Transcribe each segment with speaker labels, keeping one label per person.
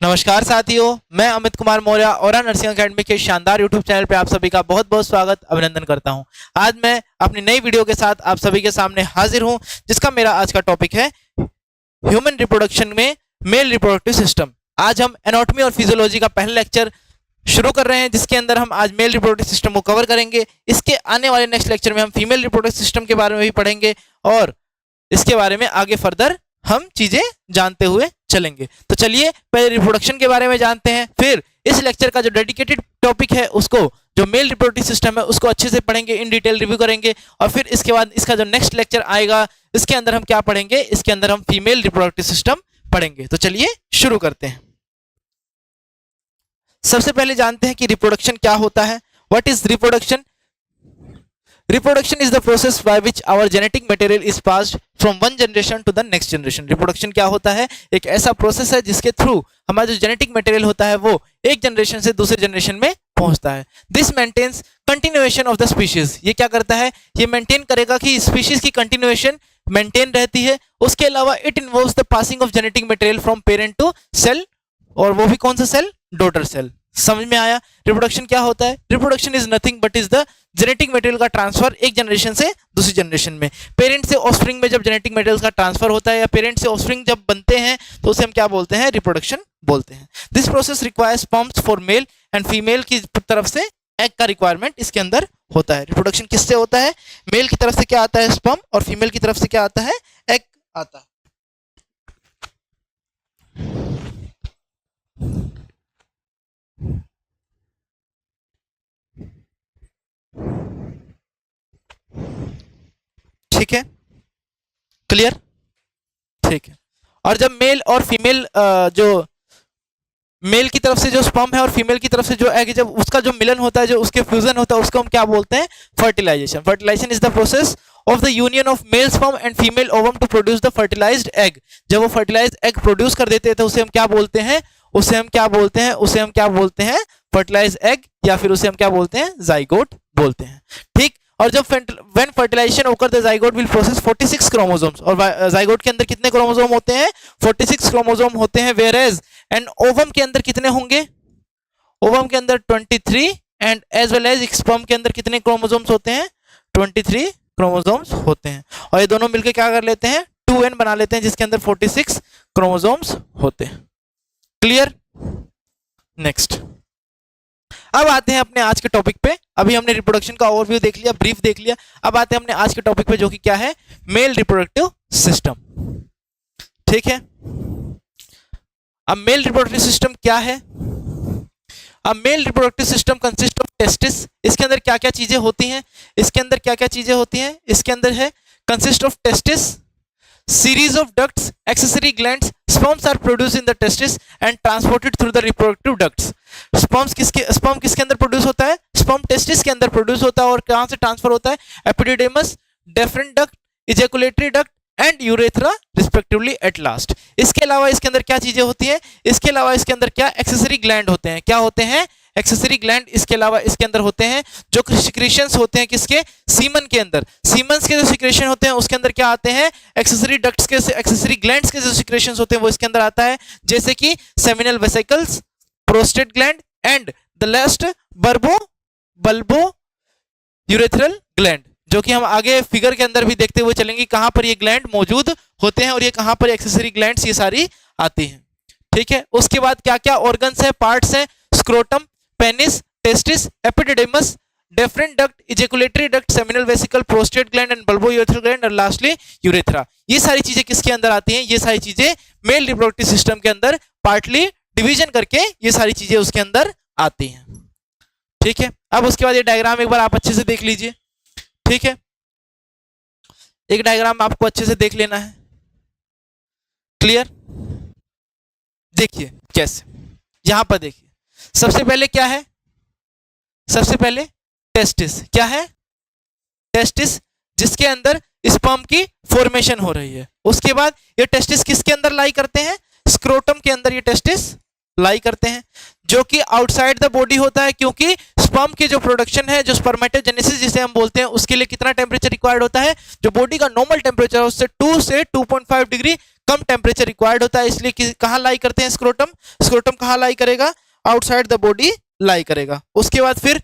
Speaker 1: नमस्कार साथियों, मैं अमित कुमार मौर्य और नर्सिंग अकेडमी के शानदार यूट्यूब चैनल पे आप सभी का बहुत बहुत स्वागत अभिनंदन करता हूं। आज मैं अपनी नई वीडियो के साथ आप सभी के सामने हाजिर हूं, जिसका मेरा आज का टॉपिक है ह्यूमन रिप्रोडक्शन में मेल रिप्रोडक्टिव सिस्टम। आज हम एनाटॉमी और फिजियोलॉजी का पहला लेक्चर शुरू कर रहे हैं, जिसके अंदर हम आज मेल रिप्रोडक्टिव सिस्टम को कवर करेंगे। इसके आने वाले नेक्स्ट लेक्चर में हम फीमेल रिप्रोडक्टिव सिस्टम के बारे में भी पढ़ेंगे और इसके बारे में आगे फर्दर हम चीजें जानते हुए चलेंगे। तो चलिए पहले रिप्रोडक्शन के बारे में जानते हैं, फिर इस लेक्चर का जो डेडिकेटेड टॉपिक है उसको, जो मेल रिप्रोडक्टिव सिस्टम है, उसको अच्छे से पढ़ेंगे, इन डिटेल रिव्यू करेंगे। और फिर इसके बाद इसका जो नेक्स्ट लेक्चर आएगा, इसके अंदर हम क्या पढ़ेंगे, इसके अंदर हम फीमेल रिप्रोडक्टिव सिस्टम पढ़ेंगे। तो चलिए शुरू करते हैं। सबसे पहले जानते हैं कि रिप्रोडक्शन क्या होता है। What is reproduction? Reproduction is the process by which our genetic material is passed from one generation to the next generation. Reproduction क्या होता है? एक ऐसा प्रोसेस है जिसके थ्रू हमारा जो जेनेटिक मटेरियल होता है वो एक जनरेशन से दूसरे जनरेशन में पहुंचता है। This maintains continuation of the species. ये क्या करता है? ये मेंटेन करेगा कि स्पीशीज की कंटिन्यूएशन मेंटेन रहती है। उसके अलावा it involves the passing of genetic material from parent to cell, और वो भी कौन सा सेल? Daughter cell. समझ में आया? रिप्रोडक्शन क्या होता है? Reproduction is nothing but is the genetic material का ट्रांसफर एक जनरेशन से दूसरी जनरेशन में। पेरेंट से ऑफस्प्रिंग में जब जेनेटिक मटेरियल का ट्रांसफर होता है या पेरेंट से ऑफस्प्रिंग जब बनते हैं तो उसे हम क्या बोलते हैं? रिप्रोडक्शन बोलते हैं। This process requires sperms for male and female की तरफ से एग का रिक्वायरमेंट इसके अंदर होता है। रिप्रोडक्शन किससे होता है? मेल की तरफ से क्या आता है? स्पर्म, और फीमेल की तरफ से क्या आता है? एग आता है। ठीक है, क्लियर? ठीक है। और जब मेल और फीमेल जो मेल की तरफ से जो स्पर्म है और फीमेल की तरफ से जो एग है, जब उसका जो मिलन होता है, जो उसके फ्यूजन होता है, उसको हम क्या बोलते हैं? Fertilization. Fertilization is the process of the union of male sperm and female ovum to produce the fertilized egg. जब वो फर्टिलाइज्ड एग प्रोड्यूस कर देते हैं तो उसे हम क्या बोलते हैं? उसे हम क्या बोलते हैं? उसे हम क्या बोलते हैं? फर्टिलाइज्ड एग, या फिर उसे हम क्या बोलते हैं? जाइगोट बोलते हैं। ठीक। और जब व्हेन फर्टिलाइजेशन ओकर the zygote will process 46 chromosomes, और जाइगोट के अंदर कितने क्रोमोसोम होते हैं? 46 क्रोमोसोम होते हैं। वेयरएज एंड ओवम के अंदर कितने होंगे? ओवम के अंदर 23, and as well as sperm के अंदर कितने क्रोमोसोम्स होते हैं? 23 क्रोमोसोम्स होते हैं। और ये दोनों मिलकर क्या कर लेते हैं? 2n बना लेते हैं, जिसके अंदर 46 क्रोमोसोम्स होते हैं। क्लियर? नेक्स्ट, अब आते हैं अपने आज के टॉपिक पे। अभी हमने रिप्रोडक्शन का ओवरव्यू देख लिया, ब्रीफ देख लिया। अब आते हैं अपने आज के टॉपिक पे, जो कि क्या है? Male reproductive system. ठीक है। अब मेल रिप्रोडक्टिव सिस्टम क्या है? अब male reproductive system consist of testis. इसके अंदर क्या क्या चीजें होती हैं? इसके अंदर क्या क्या चीजें होती हैं? इसके अंदर है consist of testis, series of ducts, accessory glands. Sperms are produced in the testis and transported through the reproductive ducts. Sperm किसके अंदर प्रोड्यूस होता है? Sperm testis के अंदर प्रोड्यूस होता है। और कहां से ट्रांसफर होता है? Epididymis, deferent duct, ejaculatory duct and urethra respectively at last. इसके अलावा इसके अंदर क्या चीजें होती हैं? इसके अलावा इसके अंदर क्या एक्सेसरी ग्लैंड होते हैं? क्या होते हैं? Accessory gland. इसके अलावा इसके अंदर होते हैं जो सिक्रेशंस होते हैं, किसके? सीमन के अंदर। सीमन्स के जो सिक्रेशन होते हैं उसके अंदर क्या आते हैं? एक्सेसरी डक्ट्स के, एक्सेसरी ग्लैंड्स के जो सिक्रेशंस होते हैं वो इसके अंदर आता है, जैसे कि seminal vesicles, prostate gland and the last bulbo urethral gland, जो कि हम आगे फिगर के अंदर भी देखते हुए चलेंगे कहां पर ये ग्लैंड मौजूद होते हैं और ये कहां पर एक्सेसरी ग्लैंड्स ये सारी आती हैं। ठीक है। उसके बाद क्या क्या ऑर्गन्स है, पार्ट्स हैं? Scrotum, penis, testis, epididymis, deferent duct, ejaculatory duct, seminal vesicle, prostate gland and bulbourethral gland, और लास्टली यूरेथ्रा। ये सारी चीजें किसके अंदर आती हैं? ये सारी चीजें मेल रिप्रोडक्टिव सिस्टम के अंदर पार्टली डिवीजन करके ये सारी चीजें उसके अंदर आती हैं। ठीक है। अब उसके बाद ये डायग्राम एक बार आप अच्छे से देख लीजिए। ठीक है, एक डायग्राम आपको अच्छे से देख लेना है। क्लियर? देखिए कैसे, यहां पर देखिए, सबसे पहले क्या है? सबसे पहले टेस्टिस। क्या है? टेस्टिस, जिसके अंदर स्पर्म की फॉर्मेशन हो रही है। उसके बाद ये टेस्टिस किसके अंदर लाई करते हैं? स्क्रोटम के अंदर ये टेस्टिस लाई करते हैं, जो कि आउटसाइड द बॉडी होता है, क्योंकि स्पर्म की जो प्रोडक्शन है, जो स्पर्मेटोजेनेसिस जिसे हम बोलते हैं, उसके लिए कितना टेम्परेचर रिक्वायर्ड होता है? जो बॉडी का नॉर्मल टेम्परेचर है उससे 2 से 2.5 डिग्री कम टेम्परेचर रिक्वायर्ड होता है, इसलिए कहाँ लाई करते हैं स्क्रोटम, स्क्रोटम कहाँ लाई करेगा, आउटसाइड द बॉडी लाई करेगा। उसके बाद फिर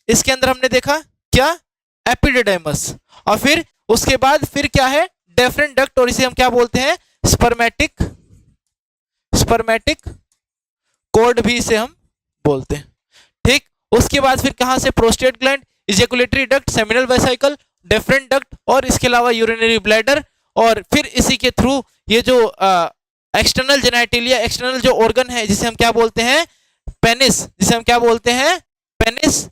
Speaker 1: इसके अंदर हमने देखा क्या, एपिडिडाइमस, और फिर उसके बाद फिर क्या है, डेफरेंट डक्ट, और इसे हम क्या बोलते हैं, स्पर्मेटिक, स्पर्मेटिक कॉर्ड भी इसे हम बोलते हैं, ठीक। उसके बाद फिर कहां से, prostate gland, ejaculatory duct, seminal vesicle, deferent duct, और इसके अलावा यूरिनरी ब्लैडर, और फिर इसी के थ्रू ये जो एक्सटर्नल जेनाइटेलिया, एक्सटर्नल जो ऑर्गन है जिसे हम क्या बोलते हैं, पेनिस, जिसे हम क्या बोलते हैं, पेनिस,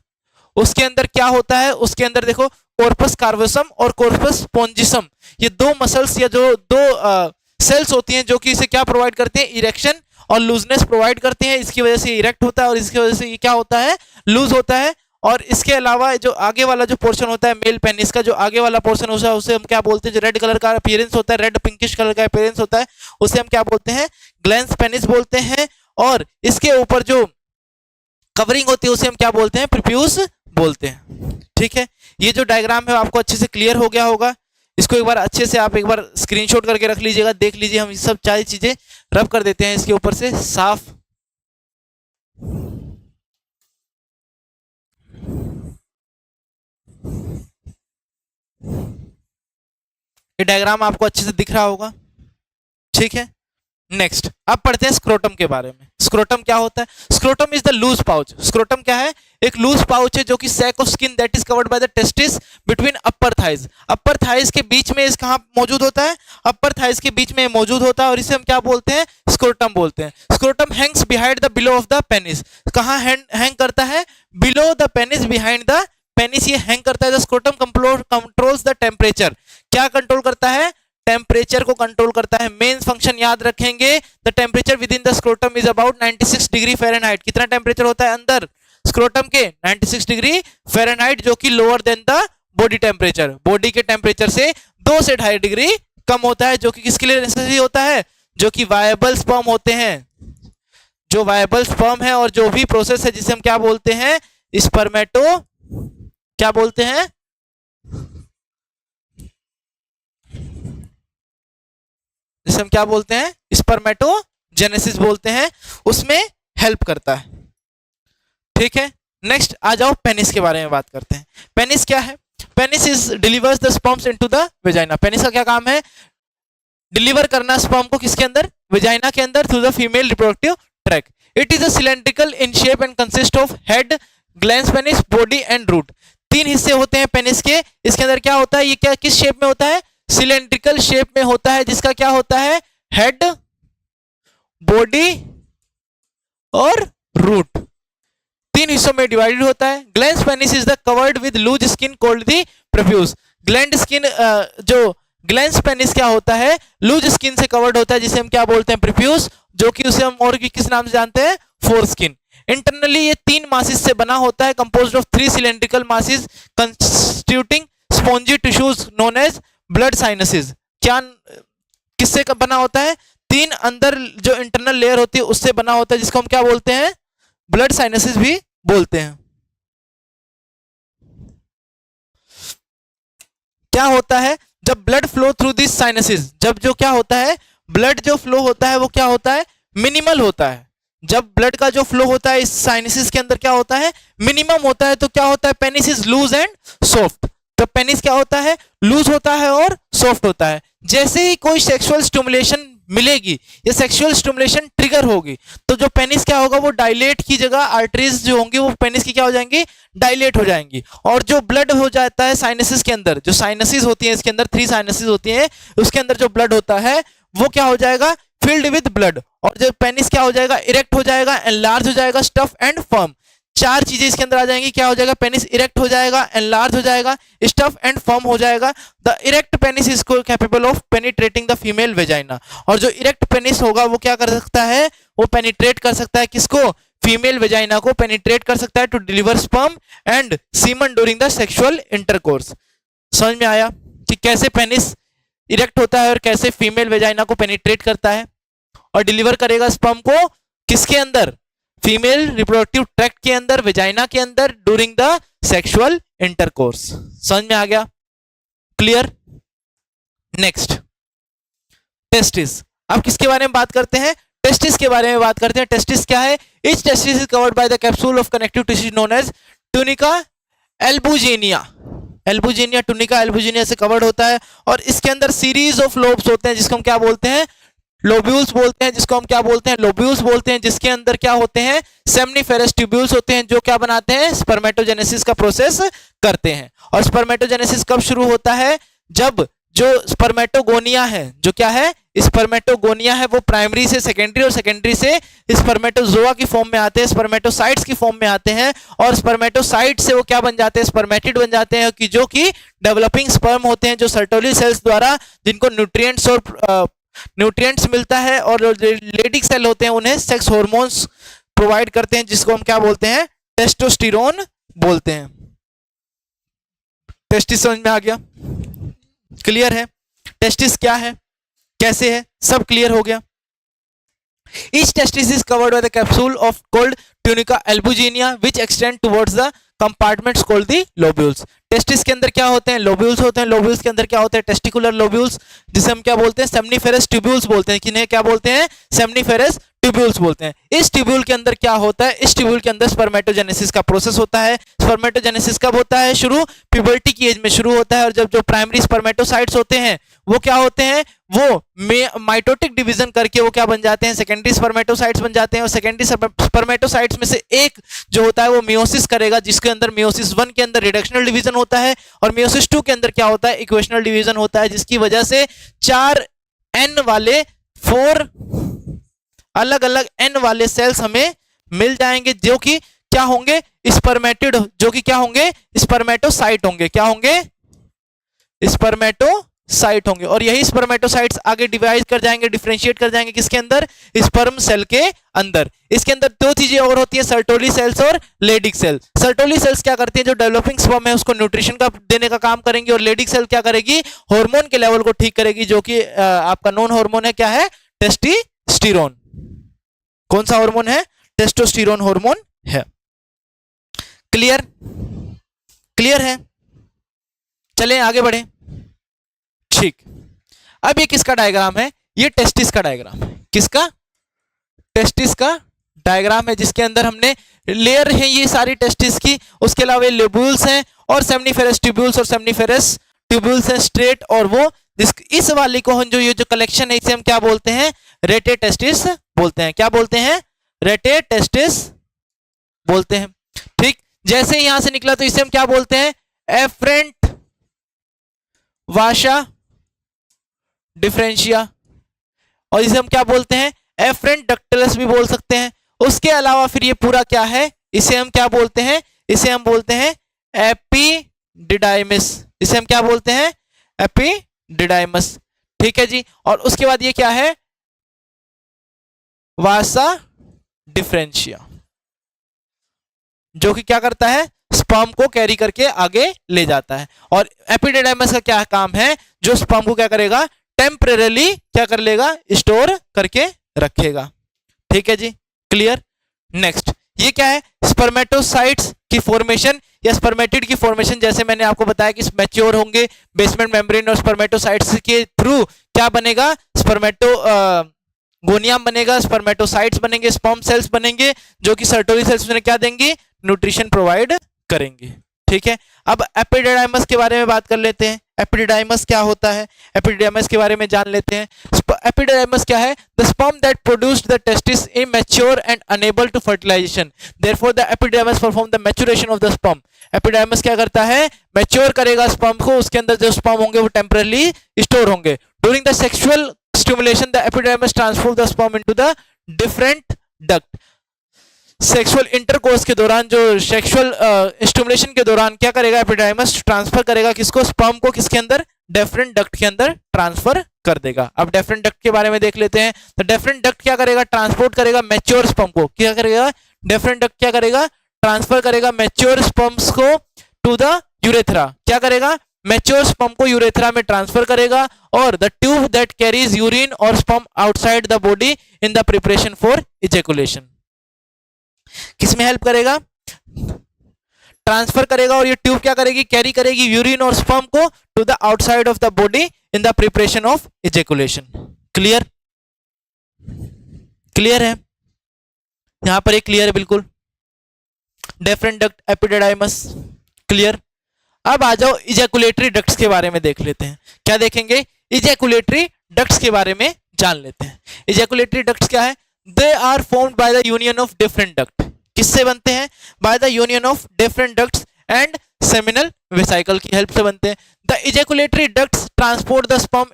Speaker 1: उसके अंदर क्या होता है, उसके अंदर देखो कॉर्पस कार्वोसम और कॉर्पस स्पोंजिसम, ये दो मसल्स या जो दो सेल्स होती हैं जो कि इसे क्या प्रोवाइड करते हैं, इरेक्शन और लूजनेस प्रोवाइड करते हैं, इसकी वजह से इरेक्ट होता है और इसकी वजह से ये क्या होता है, लूज होता है। और इसके अलावा जो आगे वाला जो पोर्शन होता है मेल पेनिस का, जो आगे वाला पोर्शन होता है उसे हम क्या बोलते हैं, जो रेड कलर का अपीयरेंस होता है, रेड पिंकिश कलर का अपीयरेंस होता है, उसे हम क्या बोलते हैं, ग्लैंस पेनिस बोलते हैं। और इसके ऊपर जो कवरिंग होती है उसे हम क्या बोलते हैं, प्रीप्यूस बोलते हैं, ठीक है। ये जो डायग्राम है आपको अच्छे से क्लियर हो गया होगा, इसको एक बार अच्छे से आप एक बार स्क्रीनशॉट करके रख लीजिएगा, देख लीजिए, हम ये सब सारी चीजें रब कर देते हैं इसके ऊपर से साफ। ये डायग्राम आपको अच्छे से दिख रहा होगा, ठीक है। नेक्स्ट अब पढ़ते हैं स्क्रोटम के बारे में। स्क्रोटम क्या होता है, scrotum is the loose pouch. Scrotum क्या है, एक लूज पाउच है जो कि sac of skin that is covered by the testis between upper thighs. Upper thighs के बीच में इस कहां मौजूद होता है, अपर थाइज के बीच में मौजूद होता है, और इसे हम क्या बोलते हैं, स्क्रोटम बोलते हैं। Scrotum Hanks behind the below of the penis. कहां हैंग करता है, below the penis, behind the penis ये हैंग करता है। The scrotum controls the temperature. क्या कंट्रोल करता है, टेम्परेचर को कंट्रोल करता है। मेन फंक्शन याद रखेंगे, the temperature with in the scrotum is about 96 degree Fahrenheit. कितना टेम्परेचर होता है अंदर स्क्रोटम के, 96 डिग्री फ़ारेनहाइट, जो कि lower than the body temperature. Body के टेम्परेचर से 2 से 2.5 डिग्री कम होता है, जो कि किसके लिए नेसेसरी होता है, जो कि वायबल स्पर्म होते हैं, जो वायबल स्पर्म है, और जो भी प्रोसेस है जिसे हम क्या बोलते हैं, स्पर्मेटो, क्या बोलते हैं, जिसे हम क्या बोलते हैं, स्पर्मेटोजेनेसिस बोलते हैं, उसमें हेल्प करता है, ठीक है। नेक्स्ट आ जाओ पेनिस के बारे में बात करते हैं। पेनिस क्या है, penis is delivers the sperms into the vagina. Penis का क्या काम है, डिलीवर करना स्पर्म को किसके अंदर, वेजाइना के अंदर, through the female reproductive tract. It is a cylindrical in shape and consist of head, glans penis, body and root. 3 हिस्से होते हैं पेनिस के। इसके अंदर क्या होता है, ये क्या किस शेप में होता है, सिलेंड्रिकल शेप में होता है, जिसका क्या होता है, हेड, बॉडी और रूट। 3 हिस्सों में डिवाइडेड होता है। Glans penis is the covered with loose skin called the prepuce. Gland skin जो ग्लैंस पेनिस क्या होता है, लूज स्किन से कवर्ड होता है, जिसे हम क्या बोलते हैं, प्रोफ्यूज, जो कि उसे हम और किस नाम से जानते हैं, फोर स्किन। इंटरनली ये 3 मासिस से बना होता है, composed of 3 cylindrical masses constituting spongy tissues known as blood sinuses. क्या किससे बना होता है, 3 अंदर जो इंटरनल लेयर होती है उससे बना होता है, जिसको हम क्या बोलते हैं, ब्लड साइनसेस भी बोलते हैं। क्या होता है, जब blood flow through this sinuses, जब जो क्या होता है, ब्लड जो फ्लो होता है वो क्या होता है, मिनिमल होता है। जब ब्लड का जो फ्लो होता है इस साइनसेस के अंदर क्या होता है, मिनिमम होता है, तो क्या होता है, penis is loose and soft. तो पेनिस क्या होता है, लूज होता है और सॉफ्ट होता है। जैसे ही कोई सेक्सुअल स्टिमुलेशन मिलेगी या सेक्सुअल स्टिमुलेशन ट्रिगर होगी, तो जो पेनिस क्या होगा, वो डायलेट की जगह आर्टरीज जो होंगी वो पेनिस की क्या हो जाएंगी, डायलेट हो जाएंगी। और जो ब्लड हो जाता है साइनसेस के अंदर, जो साइनसेस होती है इसके अंदर 3 साइनसेस होती हैं, उसके अंदर जो ब्लड होता है वो क्या हो जाएगा, फिल्ड विद ब्लड। और जो पेनिस क्या हो जाएगा, इरेक्ट हो जाएगा, एनलार्ज हो जाएगा, स्टफ एंड फर्म। 4 चीजें इसके अंदर आ जाएंगी। क्या हो जाएगा, पेनिस इरेक्ट हो जाएगा, एनलार्ज हो जाएगा, स्टफ एंड फर्म हो जाएगा। The erect penis is capable of penetrating the female vagina. और जो इरेक्ट पेनिस होगा वो क्या कर सकता है, वो पेनिट्रेट कर सकता है किसको, फीमेल वेजाइना को पेनिट्रेट कर सकता है, to deliver sperm and semen during the sexual intercourse. समझ में आया कि कैसे पेनिस इरेक्ट होता है और कैसे फीमेल वेजाइना को पेनिट्रेट करता है और डिलीवर करेगा स्पर्म को किसके अंदर, फीमेल रिप्रोडक्टिव ट्रैक्ट के अंदर, वेजाइना के अंदर, ड्यूरिंग द सेक्सुअल इंटरकोर्स। समझ में आ गया, क्लियर। Next testis. अब किसके बारे में बात करते हैं? टेस्टिस के बारे में बात करते हैं। टेस्टिस क्या है? Each testis is covered by the capsule of connective tissue known as tunica albuginea. Albuginea, tunica albuginea से कवर्ड होता है और इसके अंदर सीरीज ऑफ लोब्स होते हैं जिसको हम क्या बोलते हैं? लोब्यूल्स बोलते हैं, जिसको हम क्या बोलते हैं? लोब्यूल्स बोलते हैं, जिसके अंदर क्या होते हैं? सेमनीफेरस ट्यूब्यूल्स होते हैं जो क्या बनाते हैं? स्पर्मेटोजेनेसिस का प्रोसेस करते हैं। और स्पर्मेटोजेनेसिस कब शुरू होता है? जब जो स्पर्मेटोगोनिया है, जो क्या है? स्पर्मेटोगोनिया है, वो प्राइमरी से सेकेंडरी और सेकेंडरी से स्पर्मेटोजोआ की फॉर्म में आते हैं, स्पर्मेटोसाइट्स की फॉर्म में आते हैं और स्पर्मेटोसाइट से वो क्या बन जाते हैं? स्पर्मेटिड बन जाते हैं कि जो कि डेवलपिंग स्पर्म होते हैं, जो सर्टोली सेल्स द्वारा जिनको न्यूट्रिएंट्स और न्यूट्रिएंट्स मिलता है और लेडिक सेल होते हैं उन्हें सेक्स हार्मोन्स प्रोवाइड करते हैं जिसको हम क्या बोलते हैं? टेस्टोस्टेरोन बोलते हैं। टेस्टिस समझ में आ गया? क्लियर है? टेस्टिस क्या है, कैसे है, सब क्लियर हो गया। Each testis is covered by the capsule of called tunica albuginea which extend towards the compartments called the lobules। Testis के अंदर क्या होते हैं? लोब्यूल्स होते हैं। लोब्यूल्स के अंदर क्या होते हैं? टेस्टिकुलर लोब्यूल्स, जिसे हम क्या बोलते हैं? सेमनीफेरस ट्यूब्यूल्स बोलते हैं। किन्हें क्या बोलते हैं? सेमनीफेरस ट्यूब्यूल्स बोलते हैं। इस ट्यूब्यूल के अंदर क्या होता है? इस ट्यूब्यूल के अंदर स्पर्मेटोजेनेसिस का प्रोसेस होता है। स्पर्मेटोजेनेसिस कब होता है? शुरू प्यूबर्टी की एज में शुरू होता है और जब जो प्राइमरी स्पर्मेटोसाइट्स होते हैं वो क्या होते हैं? वो माइटोटिक डिवीजन करके वो क्या बन जाते हैं? सेकेंडरी स्पर्मेटोसाइट्स बन जाते हैं और सेकेंडरी स्पर्मेटोसाइट्स में से एक जो होता है वो मियोसिस करेगा, जिसके अंदर मियोसिस 1 के अंदर रिडक्शनल डिवीजन होता है और मियोसिस 2 के अंदर क्या होता है? इक्वेशनल डिवीजन होता है, जिसकी वजह से 4 एन वाले 4 अलग अलग एन वाले सेल्स हमें मिल जाएंगे जो कि क्या होंगे? स्पर्मेटिड, जो कि क्या होंगे? स्पर्मेटोसाइट होंगे। क्या होंगे? स्पर्मेटोसाइट होंगे। और यही स्पर्मेटोसाइट्स आगे डिवाइड कर जाएंगे, डिफरेंशिएट कर जाएंगे किसके अंदर? स्पर्म सेल के अंदर। इसके अंदर दो चीजें और होती है, सर्टोली सेल्स और लेडिक सेल। सर्टोली सेल्स क्या करती है? जो डेवलपिंग स्पर्म है उसको न्यूट्रिशन का देने का काम करेंगी और लेडिक सेल क्या करेगी? हार्मोन के लेवल को ठीक करेगी, जो कि आपका नॉन हार्मोन है। क्या है? टेस्टोस्टेरोन। कौन सा हार्मोन है? टेस्टोस्टेरोन हार्मोन है। क्लियर? क्लियर है? चलें आगे बढ़े। ठीक, अब ये किसका डायग्राम है? ये टेस्टिस का डायग्राम है। किसका? टेस्टिस का डायग्राम है, जिसके अंदर हमने लेयर है ये सारी टेस्टिस की, उसके अलावा लोब्यूल्स हैं और सेमनीफेरस ट्यूब्यूल्स और सेमनीफेरस ट्यूब्यूल्स हैं स्ट्रेट, और वो इस वाले को हम जो ये जो कलेक्शन है इसे हम क्या बोलते हैं? रेटे टेस्टिस बोलते हैं। क्या बोलते हैं? रेटे टेस्टिस बोलते हैं। ठीक, जैसे यहां से निकला तो इसे हम क्या बोलते हैं? एफरेंट वाशा डिफरेंशिया, और इसे हम क्या बोलते हैं? एफरेंट डक्टिलस भी बोल सकते हैं। उसके अलावा फिर ये पूरा क्या है? इसे हम क्या बोलते हैं? इसे हम बोलते हैं एपिडिडाइमिस। इसे हम क्या बोलते हैं? एपिडिडाइमस। ठीक है जी। और उसके बाद ये क्या है? वासा डिफरेंशिया, जो कि क्या करता है? स्पर्म को कैरी करके आगे ले जाता है। और एपिडिडाइमस का क्या काम है? जो स्पर्म को क्या करेगा? टेम्परेरी क्या कर लेगा? स्टोर करके रखेगा। ठीक है जी, क्लियर। नेक्स्ट, ये क्या है? स्पर्मेटोसाइट्स की फॉर्मेशन या स्पर्मेटिड की फॉर्मेशन। जैसे मैंने आपको बताया कि मैच्योर होंगे बेसमेंट मेम्ब्रेन और स्पर्मेटोसाइट्स के थ्रू क्या बनेगा? गोनियम बनेगा, स्पर्मेटोसाइट्स बनेंगे, स्पर्म सेल्स बनेंगे, जो कि सर्टोली सेल्स में क्या देंगे? न्यूट्रिशन प्रोवाइड करेंगे। ठीक है, अब एपिडिडाइमस के बारे में बात कर लेते हैं। एपिडिडाइमस क्या होता है? एपिडिडाइमस के बारे में जान लेते हैं। एपिडिडाइमस क्या है? The sperm that produced the testis immature and unable to fertilization, therefore the epididymis perform the maturation of the sperm. Epididymis क्या करता है? मैच्योर करेगा स्पर्म को, उसके अंदर जो स्पर्म होंगे वो टेम्परेरी स्टोर होंगे। During the sexual stimulation the epididymis transform the sperm into the different duct. Sexual intercourse के दौरान, जो सेक्सुअल स्टिमुलेशन के दौरान क्या करेगा? एपिडिडाइमस ट्रांसफर करेगा किसको? स्पर्म को किसके अंदर? डिफरेंट डक्ट के अंदर ट्रांसफर कर देगा। अब डिफरेंट डक्ट के बारे में देख लेते हैं। तो डिफरेंट डक्ट क्या करेगा? ट्रांसपोर्ट करेगा मैच्योर स्पर्म को। क्या करेगा? डिफरेंट डक्ट क्या करेगा? ट्रांसफर करेगा मैच्योर स्पर्म्स को टू द यूरेथ्रा। क्या करेगा? मैच्योर स्पर्म को यूरेथ्रा में ट्रांसफर करेगा और the tube that carries urine और sperm outside the body in the preparation for ejaculation. किसमें हेल्प करेगा? ट्रांसफर करेगा, और ये ट्यूब क्या करेगी? कैरी करेगी यूरिन और स्पर्म को to the outside of the body in the preparation of ejaculation. Clear? Clear है? यहां पर एक क्लियर है बिल्कुल। Deferent duct, epididymis, clear. अब आ जाओ इजैकुलेटरी डक्ट्स के बारे में देख लेते हैं। क्या देखेंगे? इजैकुलेटरी डक्ट्स के बारे में जान लेते हैं। इजैकुलेटरी डक्ट्स क्या है? They are formed by the union of different duct. किससे बनते हैं? By the union of different ducts and seminal vesicle की हेल्प से बनते हैं। The ejaculatory ducts transport the sperm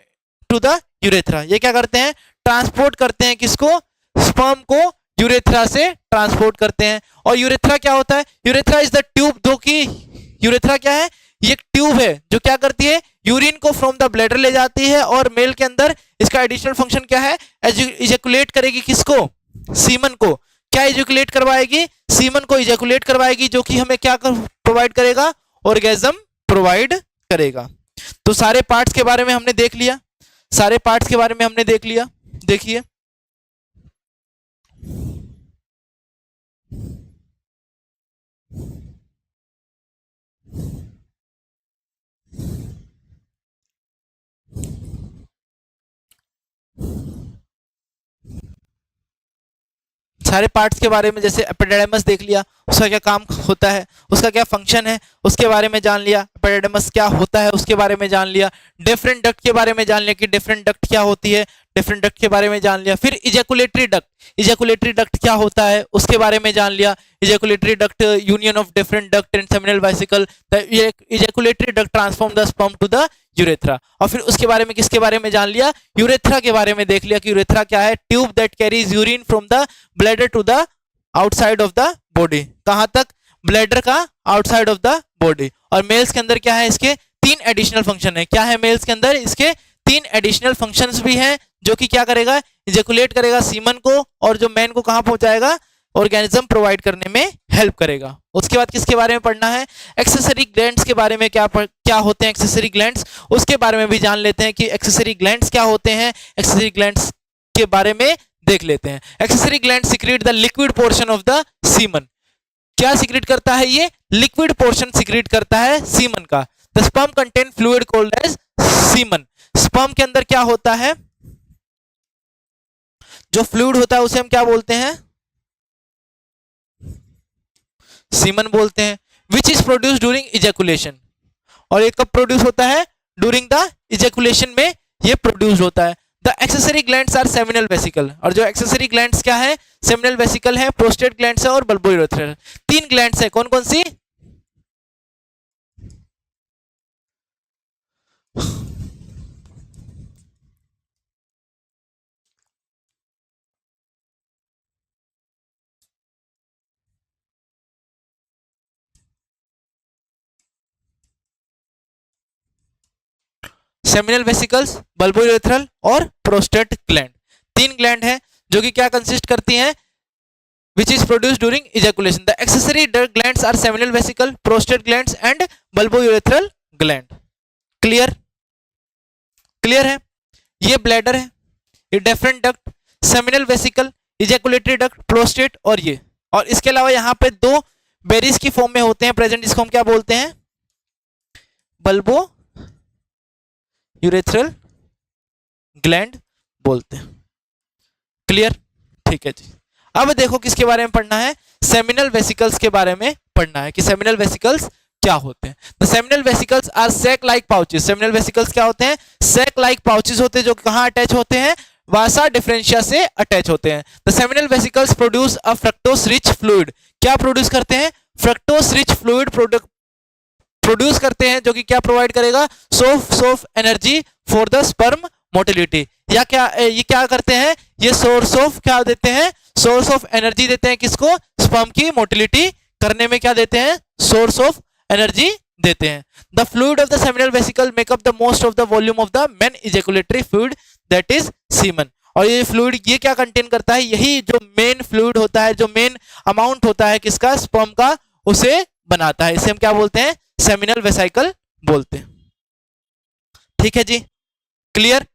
Speaker 1: to the urethra. ये क्या करते हैं? ट्रांसपोर्ट करते हैं किसको? स्पर्म को यूरेथ्रा से ट्रांसपोर्ट करते हैं। और यूरेथ्रा क्या होता है? यूरेथ्रा इज द ट्यूब, जो कि यूरेथ्रा क्या है? ये एक ट्यूब है जो क्या करती है? यूरिन को फ्रॉम द ब्लैडर ले जाती है, और मेल के अंदर इसका एडिशनल फंक्शन क्या है? इजैकुलेट करेगी किसको? सीमन को। क्या इजैकुलेट करवाएगी? सीमन को इजैकुलेट करवाएगी, जो कि हमें क्या प्रोवाइड करेगा? ऑर्गेज्म प्रोवाइड करेगा। तो सारे पार्ट्स के बारे में हमने देख लिया, सारे पार्ट्स के बारे में हमने देख लिया। देखिए सारे पार्ट्स के बारे में, जैसे एपिडिडाइमस देख लिया, उसका क्या काम होता है, उसका क्या फंक्शन है, उसके बारे में जान लिया। एपिडिडाइमस क्या होता है उसके बारे में जान लिया। डिफरेंट डक्ट के बारे में जान लिया कि डिफरेंट डक्ट क्या होती है, डिफरेंट डक्ट के बारे में जान लिया। फिर इजैकुलेटरी डक्ट, इजैकुलेटरी डक्ट क्या होता है उसके बारे में जान लिया। Ejaculatory duct union of different duct and seminal vesicle, the ejaculatory duct transform the sperm to the urethra. और फिर उसके बारे में किसके बारे में जान लिया? यूरेथ्रा के बारे में देख लिया कि यूरेथ्रा क्या है? Tube that carries urine from the bladder to the outside of the body. कहां तक? ब्लैडर का आउटसाइड ऑफ द बॉडी। और मेल्स के अंदर क्या है? इसके 3 एडिशनल फंक्शन है। क्या है मेल्स के अंदर? इसके 3 एडिशनल फंक्शंस भी हैं, जो कि क्या करेगा? इजैकुलेट करेगा सीमन को, और जो मैन को कहां पहुंचाएगा? ऑर्गेनिज्म प्रोवाइड करने में हेल्प करेगा। उसके बाद किसके बारे में पढ़ना है? एक्सेसरी ग्लैंड्स के बारे में। क्या होते हैं एक्सेसरी ग्लैंड्स, उसके बारे में भी जान लेते हैं कि एक्सेसरी ग्लैंड्स क्या होते हैं। एक्सेसरी ग्लैंड्स के बारे में देख लेते हैं। Accessory gland secret the liquid portion of the semen. क्या सीक्रेट करता है? ये लिक्विड पोर्शन सीक्रेट करता है सीमन का। The sperm contain fluid called as semen. Sperm के अंदर क्या होता है? जो फ्लूइड होता है उसे हम क्या बोलते हैं? सीमन बोलते हैं। Which is produce during ejaculation. और ये कब प्रोड्यूस होता है? ड्यूरिंग द इजैकुलेशन में ये प्रोड्यूस होता है। The accessory glands are seminal vesicle. और जो एक्सेसरी ग्लैंड्स क्या है? सेमिनल वेसिकल है, प्रोस्टेट ग्लैंड्स है और बल्बोयूरेथ्रल। 3 ग्लैंड्स है। कौन कौन सी? सेमिनल वेसिकल्स, बल्बोयूरेथ्रल और प्रोस्टेट ग्लैंड। 3 ग्लैंड है जो कि क्या कंसिस्ट करती हैं? which is produced during ejaculation. The accessory glands are seminal vesicle, prostate glands and bulbourethral gland. Clear? Clear है? ये ब्लैडर है, ये deferent duct, seminal vesicle, ejaculatory duct, prostate और ये। और इसके अलावा यहाँ पे 2 बेरीज की फॉर्म में होते हैं प्रेजेंट, जिसको हम क्या बोलते हैं? बल्बो यूरेथ्रल ग्लैंड बोलते हैं। क्लियर? ठीक है जी। अब देखो किसके बारे में पढ़ना है? सेमिनल वेसिकल्स के बारे में पढ़ना है कि सेमिनल वेसिकल्स क्या होते हैं। The seminal vesicles are sac like pouches. Seminal vesicles क्या होते हैं? सैक लाइक पाउचेस होते हैं, जो कहां अटैच होते हैं? वासा डिफरेंशिया से अटैच होते हैं। The seminal vesicles produce a fructose rich fluid. क्या प्रोड्यूस करते हैं? फ्रक्टोस रिच फ्लूइड प्रोड्यूस करते हैं, जो कि क्या प्रोवाइड करेगा? Source of energy for the sperm motility. या क्या ये क्या करते हैं? ये सोर्स ऑफ क्या देते हैं? सोर्स ऑफ एनर्जी देते हैं। किसको? स्पर्म की मोटिलिटी करने में क्या देते हैं? सोर्स ऑफ एनर्जी देते हैं। The fluid of the seminal vesicle make up the most of the volume of the main ejaculatory fluid, that is semen. और ये फ्लूइड ये क्या कंटेन करता है? यही जो मेन फ्लूइड होता है, जो मेन अमाउंट होता है किसका? स्पर्म का, उसे बनाता है। इसे हम क्या बोलते हैं? सेमिनल वेसिकल बोलते हैं। ठीक है जी, क्लियर?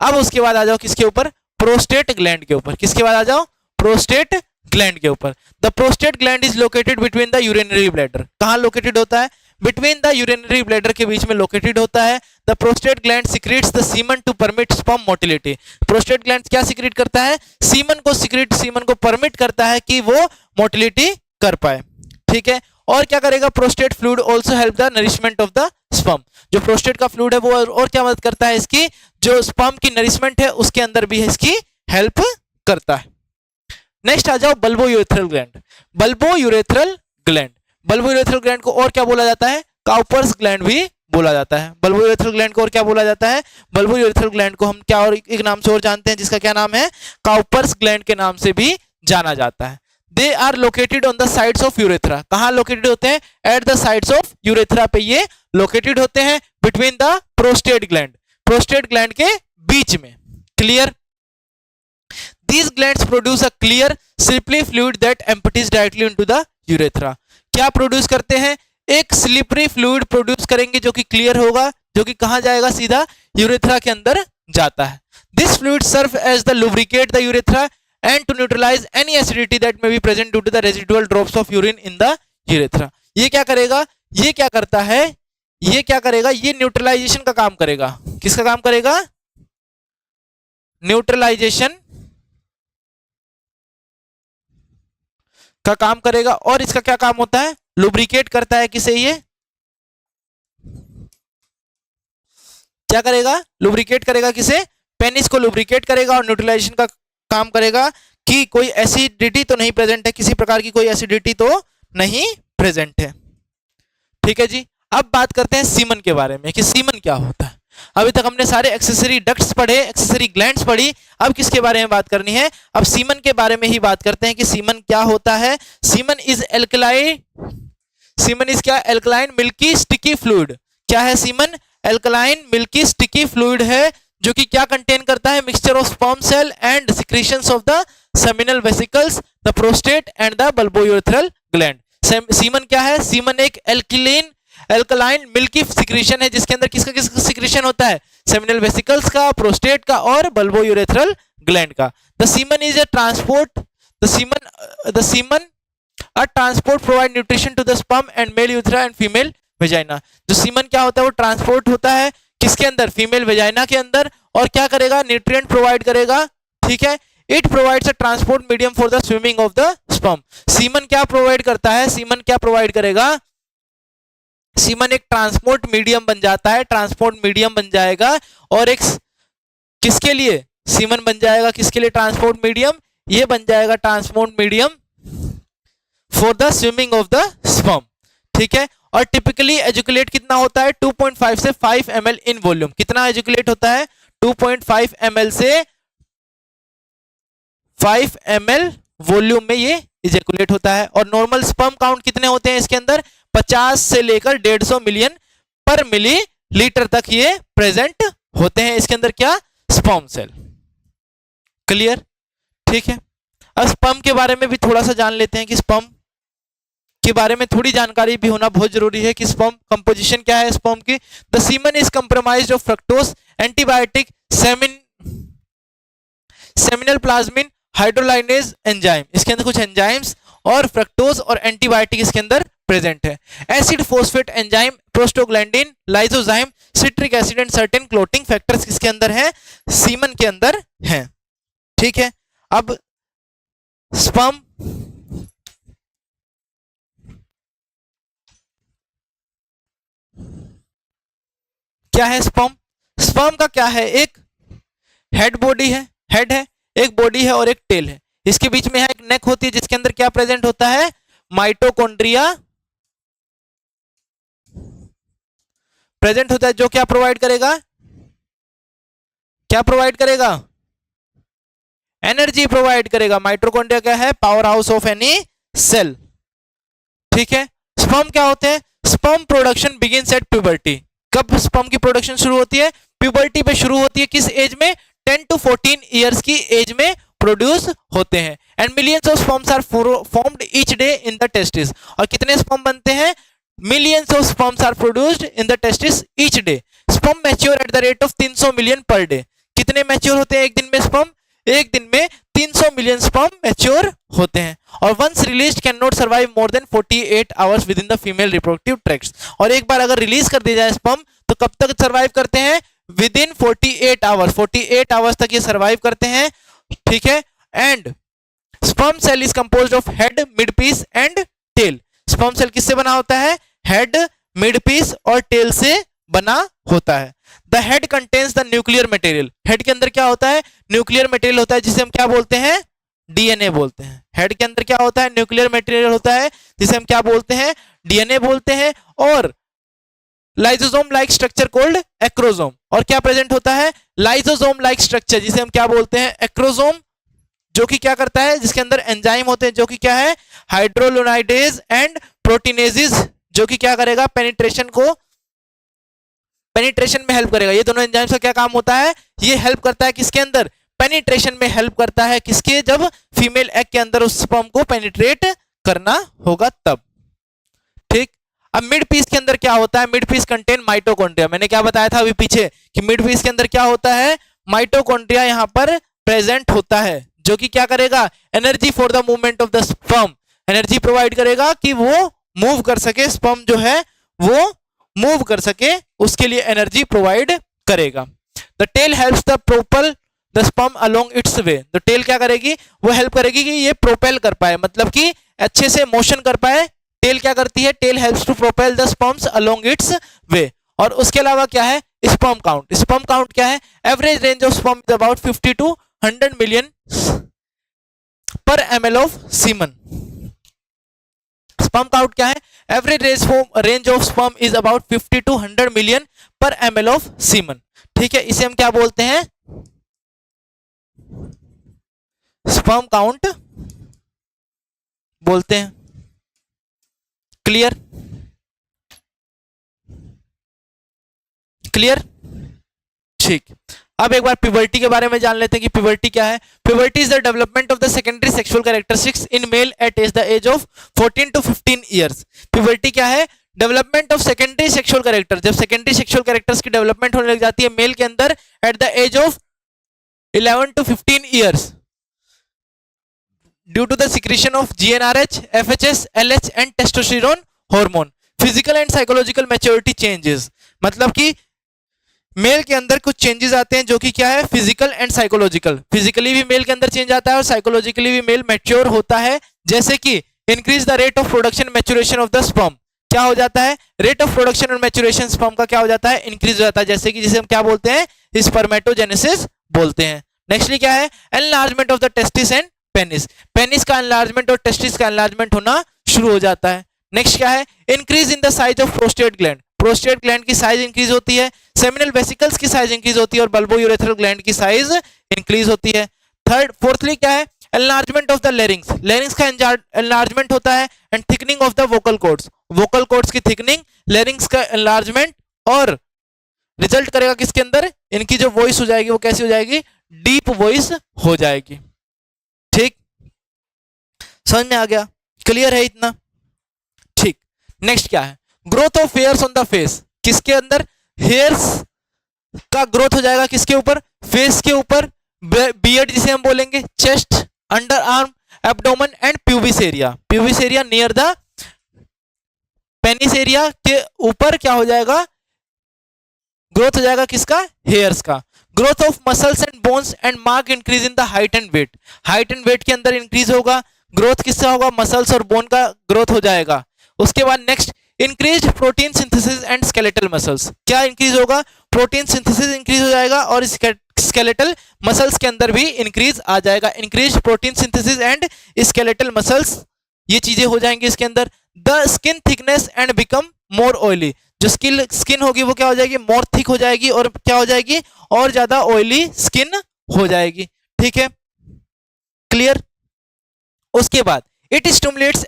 Speaker 1: अब उसके बाद आ जाओ किसके ऊपर? प्रोस्टेट ग्लैंड के ऊपर। किसके बाद आ जाओ? प्रोस्टेट ग्लैंड के ऊपर। The prostate gland is located between the urinary bladder. कहां लोकेटेड होता है? बिटवीन द यूरिनरी ब्लैडर के बीच में लोकेटेड होता है। The prostate gland secretes the semen to permit sperm motility. Prostate gland क्या सिक्रीट करता है? सीमन को परमिट करता है कि वो मोटिलिटी कर पाए। ठीक है, और क्या करेगा? Prostate fluid also help the nourishment of the sperm. जो प्रोस्टेट का फ्लूइड है वो और क्या मदद करता है? इसकी जो स्पर्म की नरिशमेंट है उसके अंदर भी इसकी हेल्प करता है। नेक्स्ट आ जाओ bulbo urethral gland. Bulbo urethral gland को और क्या बोला जाता है? काउपर्स ग्लैंड भी बोला जाता है। बल्बो यूरेथ्रल ग्लैंड को और क्या बोला जाता है? बल्बो यूरेथ्रल ग्लैंड को हम क्या और एक नाम से और जानते हैं, जिसका क्या नाम है? काउपर्स ग्लैंड के नाम से भी जाना जाता है। They are located on the sides of urethra. कहां लोकेटेड होते हैं? At the sides of urethra पे ये लोकेटेड होते हैं, बिटवीन द प्रोस्टेट ग्लैंड के बीच में। Clear? These glands produce a clear, slippery fluid that empties directly into the urethra. क्या प्रोड्यूस करते हैं? एक स्लिपरी फ्लूइड प्रोड्यूस करेंगे जो कि क्लियर होगा, जो कि कहां जाएगा? सीधा यूरेथ्रा के अंदर जाता है। This fluid serve as the lubricate the urethra and to neutralize any acidity that may be present due to the residual drops of urine in the urethra. ये क्या करेगा? ये क्या करता है? ये क्या करेगा? ये न्यूट्रलाइजेशन का काम करेगा। किसका काम करेगा? न्यूट्रलाइजेशन का काम करेगा। और इसका क्या काम होता है? लुब्रिकेट करता है। किसे? ये क्या करेगा? लुब्रिकेट करेगा। किसे? पेनिस को लुब्रिकेट करेगा और न्यूट्रलाइजेशन का काम करेगा कि कोई एसिडिटी तो नहीं प्रेजेंट है, किसी प्रकार की कोई एसिडिटी तो नहीं प्रेजेंट है। ठीक है जी, अब बात करते हैं सीमन के बारे में कि सीमन क्या होता है। अभी तक हमने सारे एक्सेसरी डक्ट्स पढ़े, एक्सेसरी ग्लैंड्स पढ़ी। अब किसके बारे में बात करनी है? अब सीमन के बारे में ही बात करते हैं कि सीमन क्या होता है। Semen is alkaline. Semen is क्या? Alkaline milky sticky fluid. क्या है semen? Alkaline milky sticky fluid है, जो कि क्या कंटेन करता है? Mixture of sperm cell and secretions of the seminal vesicles, the prostate and the bulbourethral gland. Semen क्या है? सीमन एक एल्कलाइन मिल्की सिक्रीशन है, जिसके अंदर किसका किसका सिक्रीशन होता है? सेमिनल वेसिकल्स का, प्रोस्टेट का और बल्बोयूरेथ्रल ग्लैंड का। The semen is the semen a transport provide nutrition to the sperm and male urethra and female vagina. जो सीमन क्या होता है? वो ट्रांसपोर्ट होता है किसके अंदर? फीमेल वेजाइना के अंदर। और क्या करेगा? न्यूट्रिएंट प्रोवाइड करेगा। ठीक है, it provides a transport medium for the swimming of the sperm. Semen क्या प्रोवाइड करता है? सीमन क्या प्रोवाइड करेगा? सीमन एक ट्रांसपोर्ट मीडियम बन जाता है, ट्रांसपोर्ट मीडियम बन जाएगा। और एक किसके लिए सीमन बन जाएगा? किसके लिए ट्रांसपोर्ट मीडियम? ये बन जाएगा transport medium for the swimming of the sperm. ठीक है, और टिपिकली एजुकुलेट कितना होता है? 2.5 से 5 ml इन वॉल्यूम। कितना एजुकुलेट होता है? 2.5 ml से 5 ml वॉल्यूम में ये इजेकुलेट होता है। और नॉर्मल स्पर्म काउंट कितने होते हैं इसके अंदर? 50 से लेकर 150 मिलियन पर मिलीलीटर तक ये प्रेजेंट होते हैं इसके अंदर। क्या? Sperm cell. क्लियर? ठीक है, अब स्पर्म के बारे में भी थोड़ा सा जान लेते हैं कि स्पर्म के बारे में थोड़ी जानकारी भी होना बहुत जरूरी है कि स्पर्म कंपोजिशन क्या है स्पर्म की। The semen is compromised of fructose, antibiotic, seminal plasmin, hydrolinase enzyme. इसके अंदर कुछ एंजाइम्स और फ्रक्टोज और एंटीबायोटिक इसके अंदर प्रेजेंट है। Acid phosphate enzyme, prostaglandin, lysozyme, citric acid and certain clotting factors किसके अंदर है? सीमन के अंदर है। ठीक है, अब स्पर्म क्या है? स्पर्म का क्या है? एक हेड है, एक बॉडी है और एक टेल है। इसके बीच में एक नेक होती है जिसके अंदर क्या प्रेजेंट होता है? माइटोकॉन्ड्रिया प्रेजेंट होता है, जो क्या प्रोवाइड करेगा? क्या प्रोवाइड करेगा? एनर्जी प्रोवाइड करेगा। माइटोकॉन्ड्रिया क्या है? Power house of any cell. ठीक है, स्पर्म क्या होते हैं? Sperm production begins at puberty. कब स्पर्म की प्रोडक्शन शुरू होती है? प्यूबर्टी पे शुरू होती है। किस एज में? 10 to 14 इयर्स की एज में प्रोड्यूस होते हैं। And millions of sperms are formed each day in the testis. और कितने स्पर्म बनते हैं? Millions of sperms are produced in the testis each day. Sperm mature at the rate of 300 million per day. कितने mature होते हैं एक दिन में स्पर्म? एक दिन में 300 मिलियन स्पर्म मैच्योर होते हैं। और once release can not survive more than 48 hours within the female reproductive tracts. और एक बार अगर रिलीज कर दिया जाए स्पर्म तो कब तक सर्वाइव करते हैं? विद इन 48 आवर्स, 48 आवर्स तक ये सर्वाइव करते हैं, ठीक है। And sperm cell is composed of head, mid piece and tail. Sperm cell किससे बना होता है? हेड, मिड पीस और टेल से बना होता है। The head contains the nuclear material. Head के अंदर क्या होता है? न्यूक्लियर मटेरियल होता है, जिसे हम क्या बोलते हैं? डीएनए बोलते हैं। हेड के अंदर क्या होता है? न्यूक्लियर मटेरियल होता है, जिसे हम क्या बोलते हैं? डीएनए बोलते हैं। और lysosome like structure cold acrosome. और क्या प्रेजेंट होता है? लाइसोसोम लाइक स्ट्रक्चर, जिसे हम क्या बोलते हैं? एक्रोसोम, जो कि क्या करता है? जिसके अंदर एंजाइम होते हैं, जो कि क्या है? हाइड्रोलोनाइडेज एंड प्रोटीनेजेस, जो कि क्या करेगा? पेनिट्रेशन में हेल्प करेगा। ये दोनों एंजाइम्स का क्या काम होता है? ये हेल्प करता है किसके अंदर? पेनिट्रेशन में हेल्प करता है। किसके? जब फीमेल एग के अंदर उस स्पर्म को पेनिट्रेट करना होगा तब, ठीक। अब मिड पीस के अंदर क्या होता है? Mid piece contain mitochondria. मैंने क्या बताया था अभी पीछे कि मिड पीस के अंदर क्या होता है? माइटोकॉन्ड्रिया यहां पर प्रेजेंट होता है, जो कि क्या करेगा? Energy for the movement of the sperm, energy provide करेगा कि वो मूव कर सके, स्पर्म जो है वो मूव कर सके, उसके लिए एनर्जी प्रोवाइड करेगा। The tail helps the propel the sperm along its way. The tail क्या करेगी? वो हेल्प करेगी कि ये प्रोपेल कर पाए, मतलब कि अच्छे से मोशन कर पाए। टेल क्या करती है? Tail helps to propel the sperms along its way. और उसके अलावा क्या है? Sperm count. स्पर्म काउंट क्या है? Average range of sperm is about 50 to 100 million per ml of semen. Sperm count क्या है? Average range of sperm is about 50 to 100 million per ml of semen, ठीक है। इसे हम क्या बोलते हैं? स्पर्म काउंट बोलते हैं। क्लियर? क्लियर, ठीक। अब एक बार प्यूबर्टी के बारे में जान लेते हैं कि प्यूबर्टी क्या है। Puberty is the development of the secondary sexual characteristics in male at the age of 14 to 15 years. Puberty क्या है? Development of secondary sexual character. जब सेकेंडरी सेक्सुअल कैरेक्टर्स की डेवलपमेंट होने लग जाती है मेल के अंदर at the age of 11 to 15 years, due to the secretion of GnRH, FHS, LH and testosterone hormone. Physical and psychological maturity changes, मतलब कि मेल के अंदर कुछ चेंजेस आते हैं, जो कि क्या है? Physical and psychological. फिजिकली भी मेल के अंदर चेंज आता है और साइकोलॉजिकली भी मेल मैच्योर होता है। जैसे कि increase the rate of production maturation of the sperm. क्या हो जाता है? रेट ऑफ प्रोडक्शन और मैच्योरेशन स्पर्म का क्या हो जाता है? इंक्रीज हो जाता है। जैसे कि जिसे हम क्या बोलते हैं? स्पर्मेटोजेनेसिस बोलते हैं। नेक्स्टली क्या है? Enlargement of the testis and penis. Penis का एनलार्जमेंट और टेस्टिस का एनलार्जमेंट होना शुरू हो जाता है। नेक्स्ट क्या है? Increase in the size of prostate gland. Prostate gland की साइज इंक्रीज होती है, सेमिनल वेसिकल्स की साइज इंक्रीज होती है और बल्बो यूरेथ्रल ग्लैंड की साइज इंक्रीज होती है। फोर्थली क्या है? Enlargement of the larynx. Larynx का एनलार्जमेंट होता है and thickening of the vocal cords. Vocal cords की थिकनिंग, लेरिंग्स का एनलार्जमेंट, और रिजल्ट करेगा किसके अंदर? इनकी जो वॉइस हो जाएगी वो कैसी हो जाएगी? डीप वॉइस हो जाएगी, ठीक। समझ में आ गया? क्लियर है इतना? ठीक। नेक्स्ट क्या है? Growth of hairs on the face. किसके अंदर? हेयर्स का ग्रोथ हो जाएगा किसके ऊपर? फेस के ऊपर। बियर्ड जिसे हम बोलेंगे, chest, under arm, abdomen and pubis area. Pubis area near the penis area के ऊपर क्या हो जाएगा? ग्रोथ हो जाएगा किसका? हेयर्स का। Growth of muscles and bones and mark increase in the height and weight. Height and weight के अंदर इंक्रीज होगा। ग्रोथ किससे होगा? मसल्स और बोन का ग्रोथ हो जाएगा। उसके बाद next, increase protein synthesis and skeletal muscles. क्या इंक्रीज होगा? प्रोटीन सिंथेसिस इंक्रीज हो जाएगा और स्केलेटल मसल्स के अंदर भी इंक्रीज आ जाएगा। Increase protein synthesis and skeletal muscles, ये चीजें हो जाएंगी इसके अंदर। The skin thickness and become more oily. जो स्किन होगी वो क्या हो जाएगी? मोर थिक हो जाएगी और क्या हो जाएगी? और ज्यादा ऑयली स्किन हो जाएगी, ठीक है। क्लियर? उसके बाद इट स्टिमुलेट्स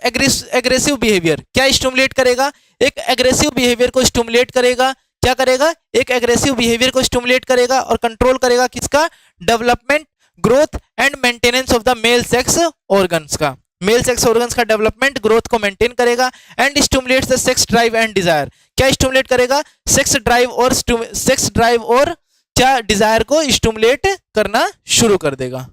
Speaker 1: एग्रेसिव बिहेवियर। क्या स्टिमुलेट करेगा? एक एग्रेसिव बिहेवियर को स्टिमुलेट करेगा। क्या करेगा? एक एग्रेसिव बिहेवियर को स्टिमुलेट करेगा और कंट्रोल करेगा किसका? Development, growth and maintenance of the male sex organs का। मेल सेक्स ऑर्गन्स का डेवलपमेंट, ग्रोथ को मेंटेन करेगा। And stimulates the sex drive and desire. क्या स्टिमुलेट करेगा? सेक्स ड्राइव और क्या? डिजायर को स्टिमुलेट करना शुरू कर देगा,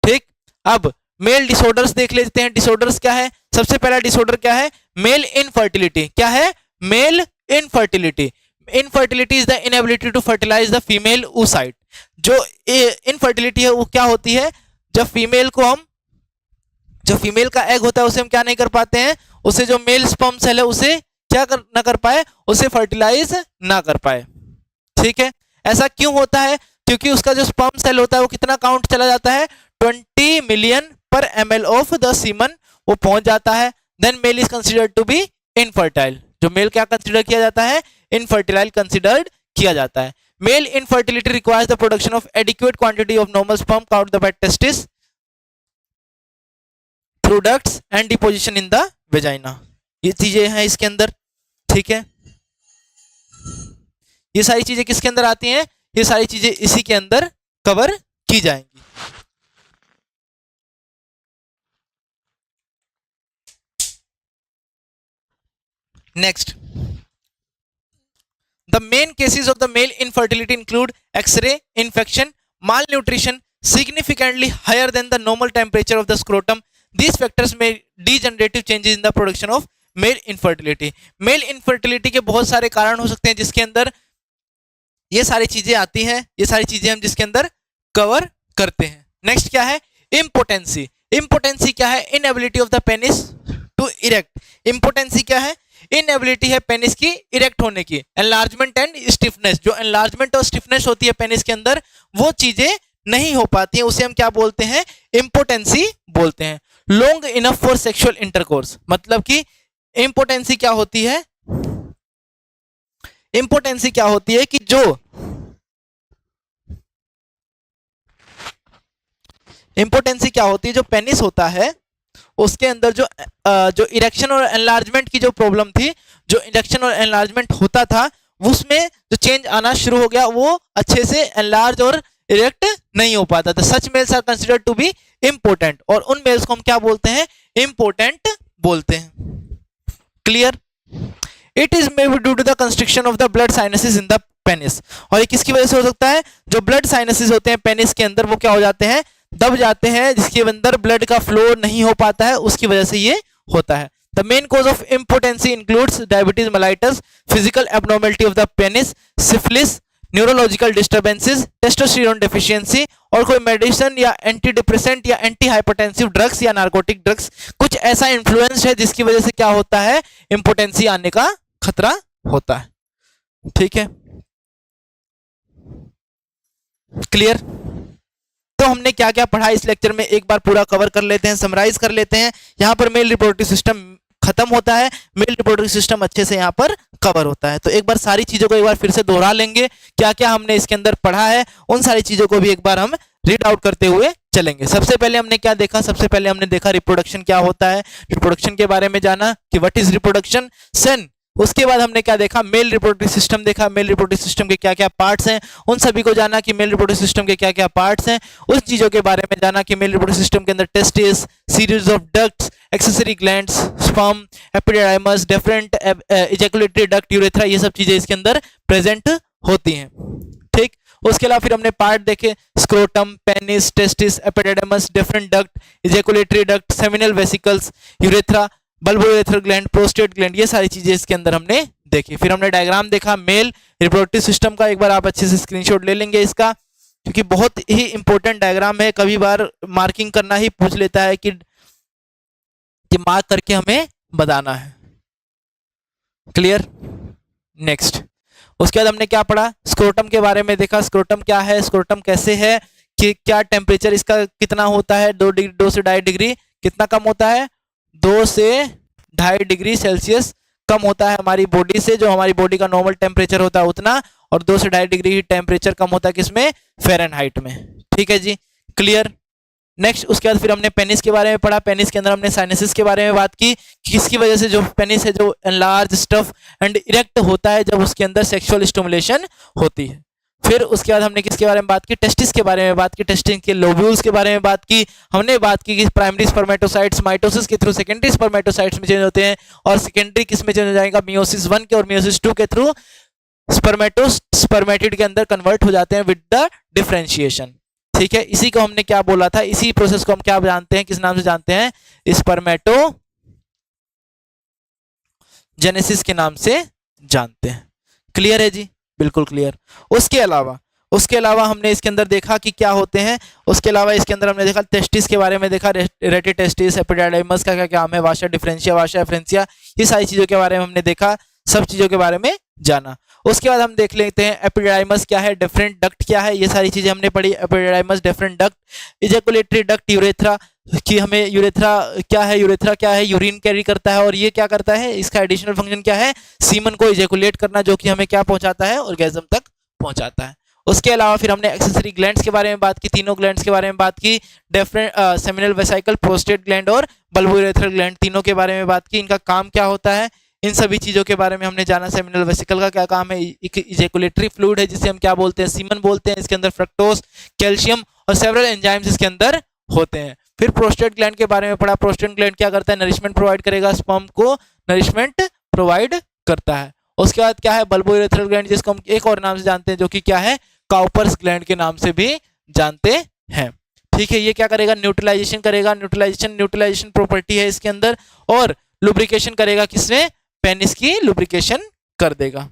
Speaker 1: ठीक। अब मेल डिसऑर्डर्स देख लेते हैं। डिसऑर्डर्स क्या है? सबसे पहला डिसऑर्डर क्या है? Male infertility. क्या है? Male infertility. Infertility is the inability to fertilize the female oocyte। जो इनफर्टिलिटी है वो क्या होती है? जब फीमेल को हम, जो फीमेल का एग होता है उसे हम क्या नहीं कर पाते हैं, उसे जो मेल स्पर्म सेल है उसे क्या ना कर पाए, उसे फर्टिलाइज ना कर पाए। ठीक है, ऐसा क्यों होता है? क्योंकि उसका जो स्पर्म सेल होता है वो कितना काउंट चला जाता है, 20 मिलियन पर ml ऑफ द सीमन वो पहुंच जाता है। Then male is considered to be infertile. जो मेल क्या कंसिडर किया जाता है? इनफर्टाइल कंसिडर्ड किया जाता है। Male infertility requires the production of adequate quantity of normal sperm count the by testis through ducts and deposition in the vagina. ये चीजें हैं इसके अंदर। ठीक है, ये सारी चीजें किसके अंदर आती हैं? ये सारी चीजें इसी के अंदर कवर की जाएंगी। Next, the main cases of the male infertility include x ray infection, malnutrition, significantly higher than the normal temperature of the scrotum. These factors may degenerative changes in the production of male infertility. Male infertility के बहुत सारे कारण हो सकते हैं जिसके अंदर ये सारी चीजें आती हैं। ये सारी चीजें हम जिसके अंदर कवर करते हैं। नेक्स्ट क्या है? इम्पोटेंसी। इम्पोटेंसी क्या है? Inability of the penis to erect. Impotency क्या है? इनएबिलिटी है पेनिस की इरेक्ट होने की। एनलार्जमेंट एंड स्टिफनेस, जो एनलार्जमेंट और स्टिफनेस होती है पेनिस के अंदर वो चीजें नहीं हो पाती हैं, उसे हम क्या बोलते हैं? इम्पोटेंसी बोलते हैं। Long enough for sexual intercourse, मतलब कि इम्पोटेंसी क्या होती है? इम्पोटेंसी क्या होती है कि जो इम्पोटेंसी क्या होती है, जो पेनिस होता है उसके अंदर जो इरेक्शन और एनलार्जमेंट की जो प्रॉब्लम थी, जो इरेक्शन और एनलार्जमेंट होता था उसमें जो चेंज आना शुरू हो गया, वो अच्छे से एनलार्ज और इरेक्ट नहीं हो पाता था। Such males are considered to be important, और उन मेल्स को हम क्या बोलते हैं? इम्पोर्टेंट बोलते हैं। Clear? It is may be due to the constriction of the blood sinuses in the penis. और ये किसकी वजह से हो सकता है? जो ब्लड साइनसेस होते हैं पेनिस के अंदर वो क्या हो जाते हैं? दब जाते हैं, जिसके अंदर ब्लड का फ्लो नहीं हो पाता है, उसकी वजह से ये होता है। The main cause of impotency includes diabetes mellitus, physical abnormality of the penis, syphilis, neurological disturbances, testosterone deficiency, और कोई मेडिसिन या एंटी डिप्रेसेंट या एंटी हाइपरटेंसिव ड्रग्स या नार्कोटिक ड्रग्स कुछ ऐसा इन्फ्लुएंस है जिसकी वजह से क्या होता है? इम्पोटेंसी आने का खतरा होता है। ठीक है, क्लियर? तो हमने क्या क्या पढ़ा इस लेक्चर में एक बार पूरा कवर कर लेते हैं, समराइज कर लेते हैं। यहाँ पर मेल रिप्रोडक्टिव सिस्टम खत्म होता है, मेल रिप्रोडक्टिव सिस्टम अच्छे से यहाँ पर कवर होता है। तो एक बार सारी चीजों को एक बार फिर से दोहरा लेंगे, क्या क्या हमने इसके अंदर पढ़ा है उन सारी चीजों को भी एक बार हम रीड आउट करते हुए चलेंगे। सबसे पहले हमने क्या देखा? सबसे पहले हमने देखा रिप्रोडक्शन क्या होता है, रिप्रोडक्शन के बारे में जाना कि व्हाट इज रिप्रोडक्शन। सेन उसके बाद हमने क्या देखा? मेल रिप्रोडक्टिव सिस्टम देखा, मेल रिप्रोडक्टिव सिस्टम के क्या क्या पार्ट्स हैं उन सभी को जाना कि मेल रिप्रोडक्टिव सिस्टम के क्या क्या पार्ट्स हैं, उस चीजों के बारे में जाना कि मेल रिप्रोडक्टिव सिस्टम के अंदर testis, series of ducts, accessory glands, sperm, epididymis, different ejaculatory duct, urethra, ये सब चीजें इसके अंदर प्रेजेंट होती हैं। ठीक, उसके अलावा फिर हमने पार्ट देखे, scrotum, penis, testis, epididymis, different duct, ejaculatory duct, seminal vesicles, urethra, bulbourethral gland, prostate gland, ये सारी चीजें इसके अंदर हमने देखी। फिर हमने डायग्राम देखा मेल रिप्रोडक्टिव सिस्टम का, एक बार आप अच्छे से स्क्रीनशॉट ले लेंगे इसका, क्योंकि बहुत ही इंपॉर्टेंट डायग्राम है। कभी बार मार्किंग करना ही पूछ लेता है कि मार्क करके हमें बताना है। क्लियर? नेक्स्ट, उसके बाद हमने क्या पढ़ा? स्क्रोटम के बारे में देखा, स्क्रोटम क्या है, स्क्रोटम कैसे है, कि क्या टेम्परेचर इसका कितना होता है, 2 से 2.5 डिग्री कितना कम होता है? 2 से 2.5 डिग्री सेल्सियस कम होता है हमारी बॉडी से, जो हमारी बॉडी का नॉर्मल टेम्परेचर होता है उतना, और 2 से 2.5 डिग्री टेम्परेचर कम होता है किसमें? फ़ारेनहाइट में। ठीक है जी, क्लियर? नेक्स्ट, उसके बाद फिर हमने पेनिस के बारे में पढ़ा। पेनिस के अंदर हमने साइनसिस के बारे में बात की कि किसकी वजह से जो पेनिस है जो एनलार्ज, स्टफ एंड इरेक्ट होता है जब उसके अंदर सेक्सुअल स्टिमुलेशन होती है। फिर उसके बाद हमने किसके बारे में बात की? टेस्टिस के बारे में बात की, टेस्टिस के लोब्यूल्स के बारे में बात की। हमने बात की कि प्राइमरी स्पर्मेटोसाइट्स माइटोसिस के थ्रू सेकेंडरी स्पर्मेटोसाइट्स में चेंज होते हैं, और सेकेंडरी किस में चेंज हो जाएगा? मियोसिस 1 के और मियोसिस 2 के थ्रू स्पर्मेटिड के अंदर कन्वर्ट हो जाते हैं विद द डिफरेंशिएशन। ठीक है, इसी को हमने क्या बोला था, इसी प्रोसेस को हम क्या जानते हैं, किस नाम से जानते हैं, स्पर्मेटोजेनेसिस के नाम से जानते हैं। क्लियर है जी, बिल्कुल क्लियर। उसके अलावा हमने इसके अंदर देखा कि क्या होते हैं, उसके अलावा इसके अंदर हमने देखा टेस्टिस के बारे में देखा, रेटी टेस्टिस, एपिडाइडीमस का क्या काम है, वाशा डिफरेंशिया, वाशा एफरेंशिया, ये सारी चीजों के बारे में हमने देखा, सब चीजों के बारे में जाना। उसके बाद हम देख लेते हैं एपिडाइडीमस क्या है, डिफरेंट डक्ट क्या है, ये सारी चीजें हमने पढ़ी। Epididymis, different duct, ejaculatory duct, urethra कि हमें यूरेथ्रा क्या है, यूरिन कैरी करता है और ये क्या करता है, इसका एडिशनल फंक्शन क्या है, सीमन को इजैकुलेट करना, जो कि हमें क्या पहुंचाता है, ऑर्गेज्म तक पहुंचाता है। उसके अलावा फिर हमने एक्सेसरी ग्लैंड्स के बारे में बात की, तीनों ग्लैंड्स के बारे में बात की, different seminal vesicle, prostate gland और बल्बोयूरेथ्रल ग्लैंड, तीनों के बारे में बात की, इनका काम क्या होता है, इन सभी चीजों के बारे में हमने जाना। सेमिनल वेसिकल का क्या काम है, एक इजैकुलेटरी फ्लूइड है जिसे हम क्या बोलते हैं, सीमन बोलते हैं, इसके अंदर फ्रक्टोज, कैल्शियम और सेवरल एंजाइम्स इसके अंदर होते हैं। फिर प्रोस्टेट ग्लैंड के बारे में पढ़ा, प्रोस्टेट ग्लैंड क्या करता है, नरिशमेंट प्रोवाइड करेगा, स्पर्म को नरिशमेंट प्रोवाइड करता है। उसके बाद क्या है, बल्बोयूरेथ्रल ग्लैंड, जिसको हम एक और नाम से जानते हैं, जो कि क्या है, काउपर्स ग्लैंड के नाम से भी जानते हैं। ठीक है, ये क्या करेगा, न्यूट्रलाइजेशन करेगा, न्यूट्रलाइजेशन प्रॉपर्टी है इसके अंदर, और लुब्रिकेशन करेगा, किसमें, पेनिस की लुब्रिकेशन कर देगा।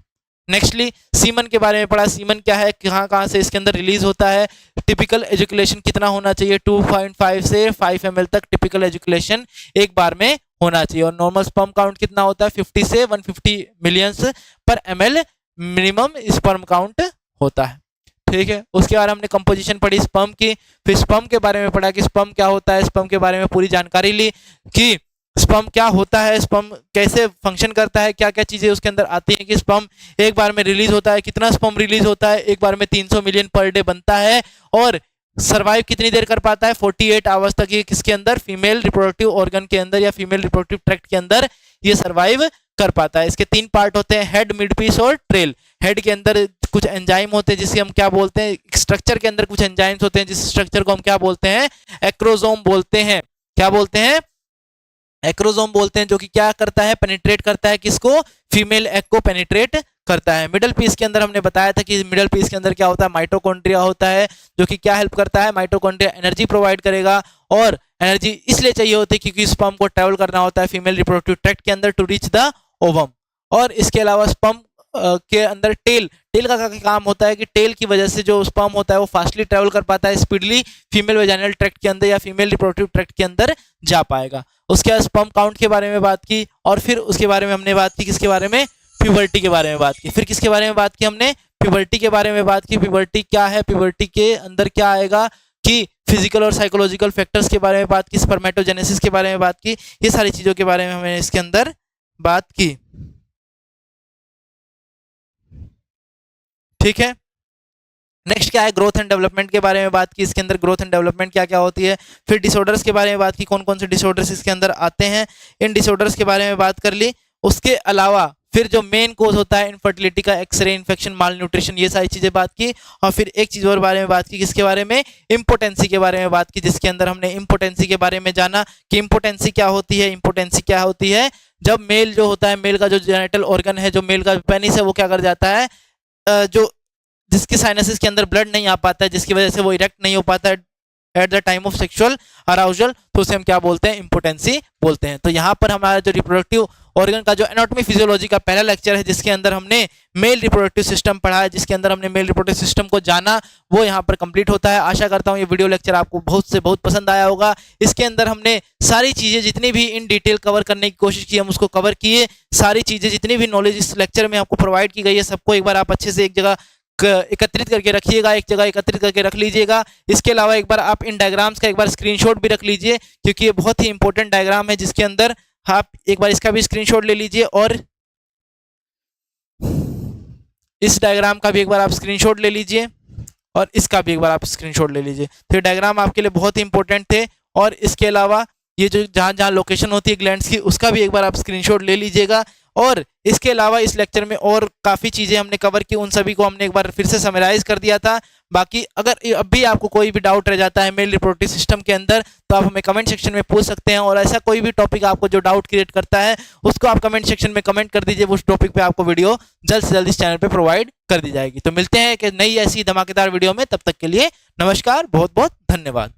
Speaker 1: नेक्स्टली सीमन के बारे में पढ़ा, सीमन क्या है, कहाँ से इसके अंदर रिलीज होता है, टिपिकल एजुकुलेशन कितना होना चाहिए, 2.5 से 5 ml तक टिपिकल एजुकुलेशन एक बार में होना चाहिए, और नॉर्मल स्पर्म काउंट कितना होता है, 50 से 150 मिलियंस पर ml मिनिमम स्पर्म काउंट होता है। ठीक है, उसके बाद हमने कंपोजिशन पढ़ी स्पर्म की, फिर स्पर्म के बारे में पढ़ा कि स्पर्म क्या होता है, स्पर्म के बारे में पूरी जानकारी ली कि स्पर्म क्या होता है, स्पर्म कैसे फंक्शन करता है, क्या क्या चीजें उसके अंदर आती हैं, कि स्पर्म एक बार में रिलीज होता है, कितना स्पर्म रिलीज होता है, एक बार में 300 मिलियन पर डे बनता है, और सर्वाइव कितनी देर कर पाता है, 48 आवर्स तक, ये किसके अंदर, फीमेल रिप्रोडक्टिव ऑर्गन के अंदर या फीमेल रिप्रोडक्टिव ट्रैक्ट के अंदर ये सर्वाइव कर पाता है। इसके 3 पार्ट होते हैं, हेड, मिड पीस और ट्रेल। हेड के अंदर कुछ एंजाइम होते हैं जिसे हम क्या बोलते हैं, स्ट्रक्चर के अंदर कुछ एंजाइम्स होते हैं जिस स्ट्रक्चर को हम क्या बोलते हैं, एक्रोसोम बोलते हैं। क्या बोलते हैं, एक्रोसोम बोलते हैं, जो कि क्या करता है, पेनिट्रेट करता है, किसको, फीमेल एग को पेनिट्रेट करता है। मिडल पीस के अंदर हमने बताया था कि मिडल पीस के अंदर क्या होता है, माइटोकॉन्ड्रिया होता है, जो कि क्या हेल्प करता है, माइटोकॉन्ड्रिया एनर्जी प्रोवाइड करेगा, और एनर्जी इसलिए चाहिए होती है क्योंकि स्पर्म को ट्रेवल करना होता है फीमेल रिप्रोडक्टिव ट्रैक्ट के अंदर टू रीच द ओवम। और इसके अलावा स्पर्म के अंदर टेल का काम होता है कि टेल की वजह से जो स्पर्म होता है वो फास्टली ट्रेवल कर पाता है, स्पीडली फीमेल वेजाइनल ट्रैक्ट के अंदर या फीमेल रिप्रोडक्टिव ट्रैक्ट के अंदर जा पाएगा। उसके बाद स्पर्म काउंट के बारे में बात की, और फिर उसके बारे में हमने बात की, किसके बारे में, प्यूबर्टी के बारे में बात की। फिर किसके बारे में बात की हमने, प्यूबर्टी के बारे में बात की। प्यूबर्टी क्या है, प्यूबर्टी के अंदर क्या आएगा, कि फिजिकल और साइकोलॉजिकल फैक्टर्स के बारे में बात की, स्पर्मेटोजेनेसिस के बारे में बात की, ये सारी चीजों के बारे में हमने इसके अंदर बात की। ठीक है, नेक्स्ट क्या है, ग्रोथ एंड डेवलपमेंट के बारे में बात की, इसके अंदर ग्रोथ एंड डेवलपमेंट क्या क्या होती है। फिर डिसऑर्डर्स के बारे में बात की, कौन कौन से डिसऑर्डर्स इसके अंदर आते हैं, इन डिसऑर्डर्स के बारे में बात कर ली। उसके अलावा फिर जो मेन कोज होता है इनफर्टिलिटी का, एक्सरे इन्फेक्शन, माल न्यूट्रिशन, ये सारी चीजें बात की। और फिर एक चीज और बारे में बात की, किसके बारे में, इम्पोटेंसी के बारे में बात की, जिसके अंदर हमने इम्पोटेंसी के बारे में जाना कि इम्पोटेंसी क्या होती है। इम्पोटेंसी क्या होती है, जब मेल जो होता है, मेल का जो जेनिटल ऑर्गन है, जो मेल का पेनिस है, वो क्या कर जाता है, जो जिसके साइनसेस के अंदर ब्लड नहीं आ पाता है, जिसकी वजह से वो इरेक्ट नहीं हो पाता है at the time of sexual arousal, तो उसे हम क्या बोलते हैं, इम्पोटेंसी बोलते हैं। तो यहाँ पर हमारा जो रिप्रोडक्टिव ऑर्गन का जो एनाटॉमी फिजियोलॉजी का पहला लेक्चर है, जिसके अंदर हमने मेल रिप्रोडक्टिव सिस्टम पढ़ा है, जिसके अंदर हमने मेल रिप्रोडक्टिव सिस्टम को जाना, वो यहाँ पर कंप्लीट होता है। आशा करता हूँ ये वीडियो लेक्चर आपको बहुत से बहुत पसंद आया होगा। इसके अंदर हमने सारी चीज़ें जितनी भी इन डिटेल कवर करने की कोशिश की, हम उसको कवर किए। सारी चीज़ें जितनी भी नॉलेज इस लेक्चर में आपको प्रोवाइड की गई है, सबको एक बार आप अच्छे से एक जगह एकत्रित करके रखिएगा, एक जगह एकत्रित करके रख लीजिएगा। इसके अलावा एक बार आप इन डायग्राम्स का एक बार स्क्रीनशॉट भी रख लीजिए, क्योंकि ये बहुत ही इंपॉर्टेंट डायग्राम है, जिसके अंदर आप एक बार इसका भी स्क्रीनशॉट ले लीजिए, और इस डायग्राम का भी एक बार आप स्क्रीनशॉट ले लीजिए, और इसका भी एक बार आप स्क्रीनशॉट ले लीजिए। तो ये डायग्राम आपके लिए बहुत ही इंपॉर्टेंट थे। और इसके अलावा ये जो जहाँ जहाँ लोकेशन होती है ग्लैंड्स की, उसका भी एक बार आप स्क्रीनशॉट ले लीजिएगा। और इसके अलावा इस लेक्चर में और काफ़ी चीज़ें हमने कवर की, उन सभी को हमने एक बार फिर से समराइज कर दिया था। बाकी अगर अब भी आपको कोई भी डाउट रह जाता है मेल रिप्रोडक्टिव सिस्टम के अंदर, तो आप हमें कमेंट सेक्शन में पूछ सकते हैं। और ऐसा कोई भी टॉपिक आपको जो डाउट क्रिएट करता है, उसको आप कमेंट सेक्शन में कमेंट कर दीजिए। उस टॉपिक पे आपको वीडियो जल्द से जल्द इस चैनल पे प्रोवाइड कर दी जाएगी। तो मिलते हैं कि नई ऐसी धमाकेदार वीडियो में, तब तक के लिए नमस्कार, बहुत बहुत धन्यवाद।